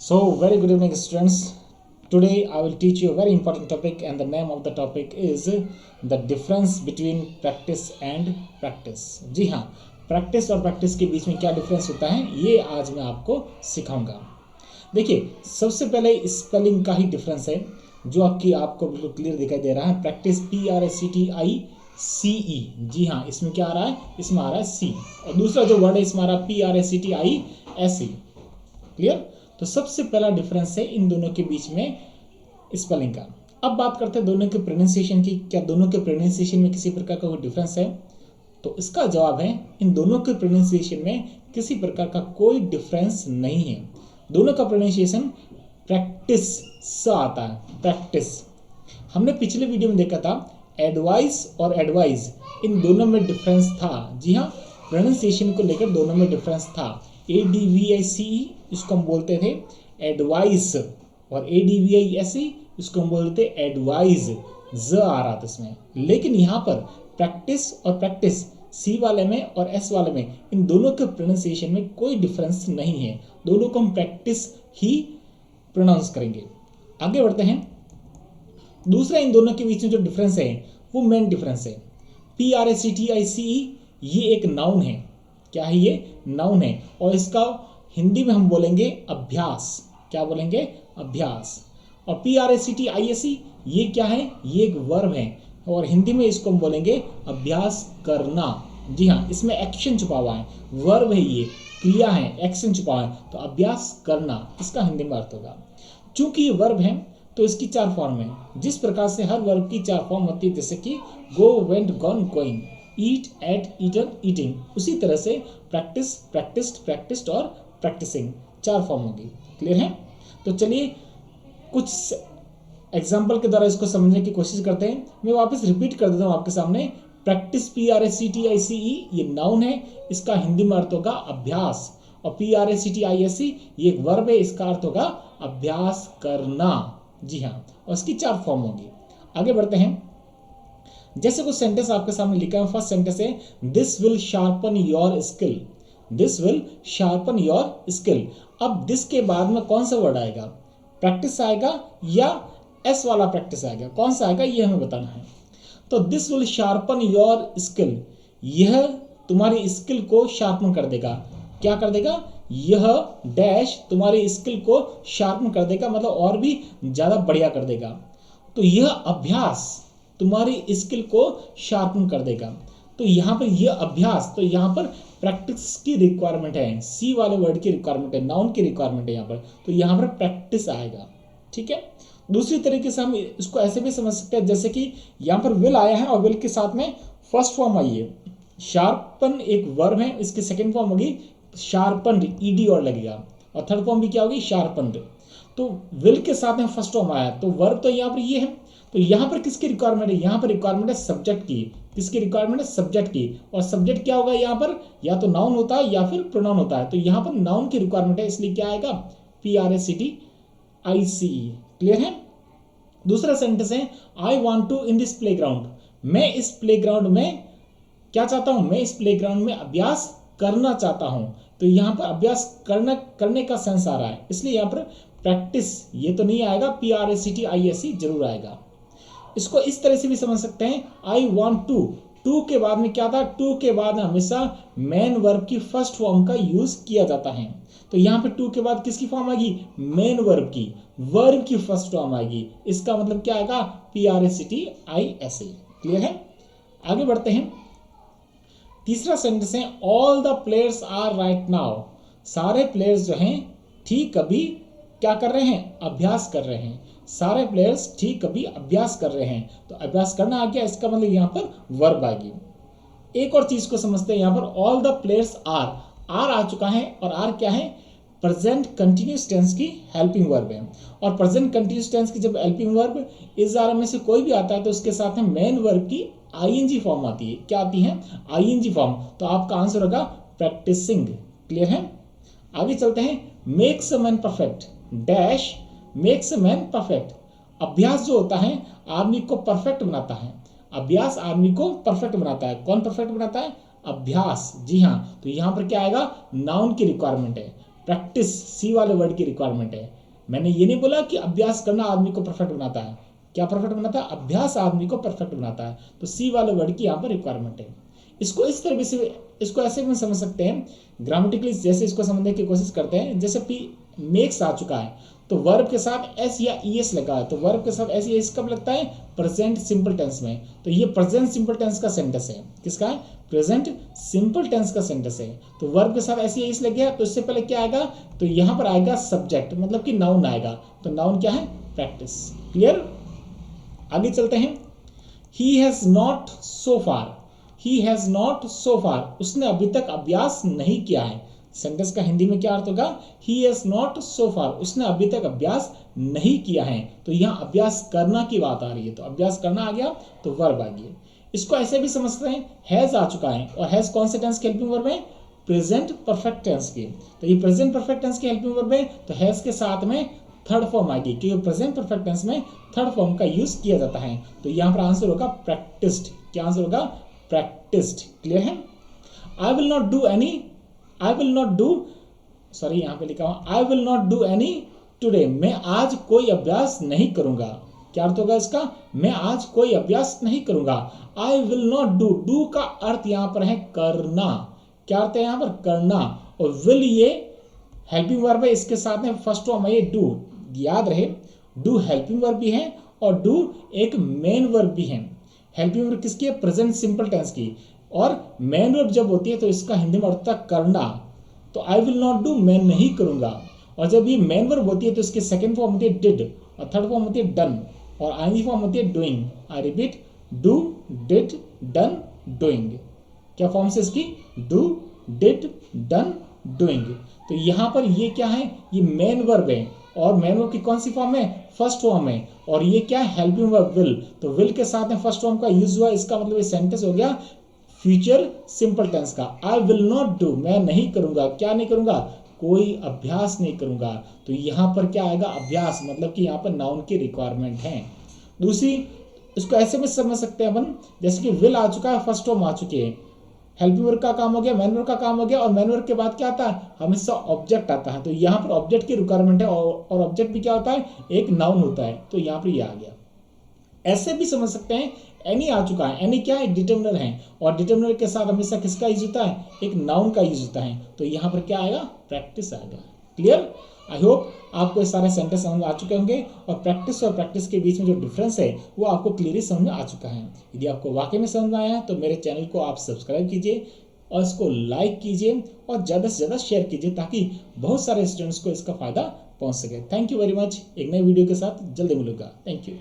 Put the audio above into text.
So, very good evening, students. Today, I will teach you a very important topic, and the name of the topic is the difference between practice and practice. जी हाँ, practice और practice के बीच में क्या difference होता है, ये आज मैं आपको सिखाऊंगा. देखिए, सबसे पहले स्पेलिंग का ही डिफरेंस है, जो आपको बिल्कुल क्लियर दिखाई दे रहा है. Practice PRACTICE. जी हाँ, इसमें क्या आ रहा है, इसमें आ रहा है सी. और दूसरा जो वर्ड है इसमें आ रहा है PRACTISE. क्लियर. तो सबसे पहला डिफरेंस है इन दोनों के बीच में स्पेलिंग का. अब बात करते हैं दोनों के प्रोनाउंसिएशन की. क्या दोनों के प्रोनाउंसिएशन में किसी प्रकार का कोई डिफरेंस है? तो इसका जवाब है इन दोनों के प्रोनाउंसिएशन में किसी प्रकार का कोई डिफरेंस नहीं है. दोनों का प्रोनाउंसिएशन प्रैक्टिस से आता है. प्रैक्टिस. हमने पिछले वीडियो में देखा था एडवाइस और एडवाइज, इन दोनों में डिफरेंस था. जी हाँ, प्रोनाउंसिएशन को लेकर दोनों में डिफरेंस था. ADVICE इसको हम बोलते थे एडवाइस, और ADVISE इसको हम बोलते थे एडवाइज. ज आ रहा था इसमें. लेकिन यहाँ पर प्रैक्टिस और प्रैक्टिस, सी वाले में और एस वाले में, इन दोनों के प्रोनाउंसिएशन में कोई डिफरेंस नहीं है. दोनों को हम प्रैक्टिस ही प्रोनाउंस करेंगे. आगे बढ़ते हैं. दूसरा इन दोनों के बीच में जो डिफरेंस है वो मेन डिफरेंस है. PRACTICE ये एक नाउन है. क्या है ये? नाउन है. और इसका हिंदी में हम बोलेंगे अभ्यास. क्या बोलेंगे? अभ्यास. और PRACTISE ये क्या है? ये एक वर्ब है, और हिंदी में इसको हम बोलेंगे अभ्यास करना. जी हाँ, इसमें एक्शन छुपा हुआ है. वर्ब है, ये क्रिया है, एक्शन छुपा है. तो अभ्यास करना इसका हिंदी में अर्थ होगा. चूंकि ये वर्ब है तो इसकी चार फॉर्म है. जिस प्रकार से हर वर्ब की चार फॉर्म होती है, जैसे कि गो, वेंट, गॉन, गोइंग, ईट, एट, ईटन, ईटिंग, उसी तरह से प्रैक्टिस, प्रैक्टिस्ड, प्रैक्टिस्ड और प्रैक्टिसिंग चार फॉर्म होगी. क्लियर है? तो चलिए कुछ एग्जाम्पल के द्वारा इसको समझने की कोशिश करते हैं. मैं वापस रिपीट कर देता हूँ आपके सामने. प्रैक्टिस PRACTICE ये नाउन है, इसका हिंदी में अर्थ होगा अभ्यास. और PRACTISE ये एक वर्ब है, इसका अर्थ होगा अभ्यास करना. जी हाँ, और इसकी चार फॉर्म होगी. आगे बढ़ते हैं. जैसे कुछ सेंटेंस आपके सामने लिखा है. फर्स्ट सेंटेंस है this will sharpen your skill. This will sharpen your skill. अब दिस के बाद में कौन सा वर्ड आएगा? प्रैक्टिस आएगा या एस वाला प्रैक्टिस आएगा? कौन सा आएगा ये हमें बताना है. तो this will sharpen your skill, यह तुम्हारी स्किल को शार्पन कर देगा. क्या कर देगा? यह डैश तुम्हारी स्किल को शार्पन कर देगा, मतलब और भी ज्यादा बढ़िया कर देगा. तो यह अभ्यास तुम्हारी स्किल को शार्पन कर देगा. तो यहाँ पर यह अभ्यास, तो यहाँ पर प्रैक्टिस की रिक्वायरमेंट है. सी वाले वर्ड की रिक्वायरमेंट है, नाउन की रिक्वायरमेंट है यहाँ पर. तो यहाँ पर प्रैक्टिस आएगा. ठीक है. दूसरी तरीके से हम इसको ऐसे भी समझ सकते हैं, जैसे कि यहाँ पर विल आया है और विल के साथ में फर्स्ट फॉर्म आई है. शार्पन एक वर्ब है, इसकी सेकेंड फॉर्म होगी शार्पन्ड, ईडी और लगेगा. और थर्ड फॉर्म भी क्या होगी? शार्पन्ड. तो विल के साथ में फर्स्ट फॉर्म आया, तो वर्ब तो यहाँ पर ये है. तो यहाँ पर किसकी रिक्वायरमेंट है? यहाँ पर रिक्वायरमेंट है सब्जेक्ट की. किसकी रिक्वायरमेंट है? सब्जेक्ट की. और सब्जेक्ट क्या होगा यहाँ पर? या तो नाउन होता है या फिर प्रोनाउन होता है. तो यहाँ पर नाउन की रिक्वायरमेंट है, इसलिए क्या आएगा? PRACTICE. क्लियर है? दूसरा सेंटेंस है I want to in this playground. मैं इस प्ले ग्राउंड में क्या चाहता हूं? मैं इस प्ले ग्राउंड में अभ्यास करना चाहता हूं. तो यहाँ पर अभ्यास करने का सेंस आ रहा है, इसलिए यहाँ पर प्रैक्टिस ये तो नहीं आएगा, PRACTICE जरूर आएगा. इसको इस तरह से भी समझ सकते हैं. आई वॉन्ट टू के बाद में क्या था? टू के बाद में हमेशा मेन वर्ब की फर्स्ट फॉर्म का यूज किया जाता है. तो यहाँ पे टू के बाद किसकी फॉर्म आएगी? मेन वर्ब की, वर्ब की फर्स्ट फॉर्म आएगी. इसका मतलब क्या आएगा? PRACTICE. क्लियर है? आगे बढ़ते हैं. तीसरा सेंटेंस है all the players are right now. सारे प्लेयर्स जो हैं ठीक अभी क्या कर रहे हैं? अभ्यास कर रहे हैं. सारे प्लेयर्स ठीक अभी अभ्यास कर रहे हैं. तो अभ्यास करना आ गया, इसका मतलब यहाँ पर वर्ब आ गई. एक और चीज को समझते हैं. यहाँ पर ऑल द प्लेयर्स आर आ चुका है, और आर क्या है? प्रेजेंट कंटिन्यूस टेंस की हेल्पिंग वर्ब है. और प्रेजेंट कंटिन्यूस टेंस की जब हेल्पिंग वर्ब इस आर में से कोई भी आता है तो उसके साथ में मेन वर्ब की ING फॉर्म आती है. क्या आती है? ING form. तो आपका आंसर होगा प्रैक्टिसिंग. क्लियर है? आगे चलते हैं. Makes a man perfect dash makes a man perfect. अभ्यास जो होता है आदमी को परफेक्ट बनाता है. अभ्यास आदमी को परफेक्ट बनाता है. कौन परफेक्ट बनाता है? अभ्यास. जी हाँ, तो यहाँ पर क्या आएगा? नाउन की रिक्वायरमेंट है. प्रैक्टिस सी वाले वर्ड की रिक्वायरमेंट है। मैंने ये नहीं बोला कि अभ्यास करना आदमी को परफेक्ट बनाता है। क्या परफेक्ट बनाता है? अभ्यास आदमी को परफेक्ट बनाता है। तो सी वाले वर्ड की यहाँ पर रिक्वायरमेंट है। इसको इस तरह से, इसको ऐसे भी समझ सकते हैं ग्रामेटिकली, जैसे इसको समझने की कोशिश करते हैं। जैसे पी मेक्स आ चुका है तो वर्ब के साथ एस या ईएस लगा है, तो वर्ब के साथ एस या ईएस कब लगता है? प्रेजेंट सिंपल टेंस में। तो ये प्रेजेंट सिंपल टेंस का सेंटेंस है। किसका है? प्रेजेंट सिंपल टेंस का सेंटेंस है। तो वर्ब के साथ एस या ईएस लग गया, तो इससे पहले क्या आएगा? तो यहाँ पर आएगा सब्जेक्ट, मतलब कि नाउन आएगा। तो नाउन क्या है? प्रैक्टिस। क्लियर? आगे चलते हैं। He has not so far, he has not so far, उसने अभी तक अभ्यास नहीं किया है। सेंटेंस का हिंदी में क्या अर्थ होगा? ही हैज नॉट सो फार, उसने अभी तक अभ्यास नहीं किया है। तो यहाँ अभ्यास करना की बात आ रही है, तो अभ्यास करना आ गया तो वर्ब आ गया। इसको ऐसे भी समझते हैं, हैज आ चुका है, और हैज कौन से टेंस की हेल्पिंग वर्ब है? प्रेजेंट परफेक्ट टेंस की। तो ये प्रेजेंट परफेक्ट टेंस की हेल्पिंग वर्ब है, तो हैज के साथ में थर्ड फॉर्म आएगी, क्योंकि प्रेजेंट परफेक्ट टेंस में थर्ड फॉर्म का यूज किया जाता है। तो यहाँ पर आंसर होगा प्रैक्टिस्ड। क्या आंसर होगा? प्रैक्टिस्ड। क्लियर है? I will not do any, I will not do, sorry यहाँ पे लिखा हुआ I will not do any today, मैं आज कोई अभ्यास नहीं करूंगा। क्या अर्थ होगा इसका? मैं आज कोई अभ्यास नहीं करूंगा। I will not do, do का अर्थ यहाँ पर है करना। क्या अर्थ है यहाँ पर? करना। और विल ये हेल्पिंग वर्ब है, इसके साथ में फर्स्ट फॉर्म है ये डू। याद रहे, डू हेल्पिंग वर्ब भी है और डू एक मेन वर्ब भी है। हेल्पिंग वर्ब किसकी है? प्रेजेंट सिंपल टेंस की। और मेन वर्ब जब होती है तो इसका हिंदी में अर्थ करना। तो आई विल नॉट डू, मैं नहीं करूंगा। और जब ये मेन वर्ब होती है तो इसकी सेकंड फॉर्म होती है डिड, और थर्ड फॉर्म होती है डन, और आईएनजी फॉर्म होती है doing. I repeat, do, did, done, doing. क्या फॉर्म से इसकी? Do, did, done, doing. तो यहाँ पर ये क्या है? ये मेन वर्ब है, और मेन वर्ब की कौन सी फॉर्म है? फर्स्ट फॉर्म है। और ये क्या है? Helping verb will. तो विल के साथ में फर्स्ट फॉर्म का यूज हुआ, इसका मतलब ये सेंटेंस हो गया फ्यूचर सिंपल टेंस का। आई विल नॉट डू, मैं नहीं करूंगा। क्या नहीं करूंगा? कोई अभ्यास नहीं करूंगा। तो यहाँ पर क्या आएगा? अभ्यास, मतलब कि यहाँ पर नाउन की रिक्वायरमेंट है। दूसरी, इसको ऐसे भी समझ सकते हैं अपन, जैसे कि विल आ चुका है, फर्स्ट फॉर्म आ चुकी है, हेल्पिंग वर्ब का काम हो गया, मैन वर्ब का काम हो गया, और मैन वर्ब के बाद क्या आता है? हमेशा ऑब्जेक्ट आता है। तो यहाँ पर ऑब्जेक्ट की रिक्वायरमेंट है, और ऑब्जेक्ट भी क्या होता है? एक नाउन होता है। तो यहाँ पर ये आ गया। ऐसे भी समझ सकते हैं, एनी आ चुका है, एनी क्या है? डिटर्मिनर है, और डिटर्मिनर के साथ हमेशा किसका यूज होता है? एक नाउन का यूज होता है। तो यहाँ पर क्या आएगा? प्रैक्टिस आएगा। क्लियर? आई होप आपको ये सारे सेंटेंस समझ में आ चुके होंगे, और प्रैक्टिस के बीच में जो डिफरेंस है वो आपको क्लियरली समझ में आ चुका है। यदि आपको वाकई में समझ में आया है तो मेरे चैनल को आप सब्सक्राइब कीजिए, और इसको लाइक कीजिए, और ज़्यादा से ज़्यादा शेयर कीजिए, ताकि बहुत सारे स्टूडेंट्स को इसका फायदा पहुंच सके। Thank you very much. एक नई वीडियो के साथ जल्दी मिलूंगा। Thank you.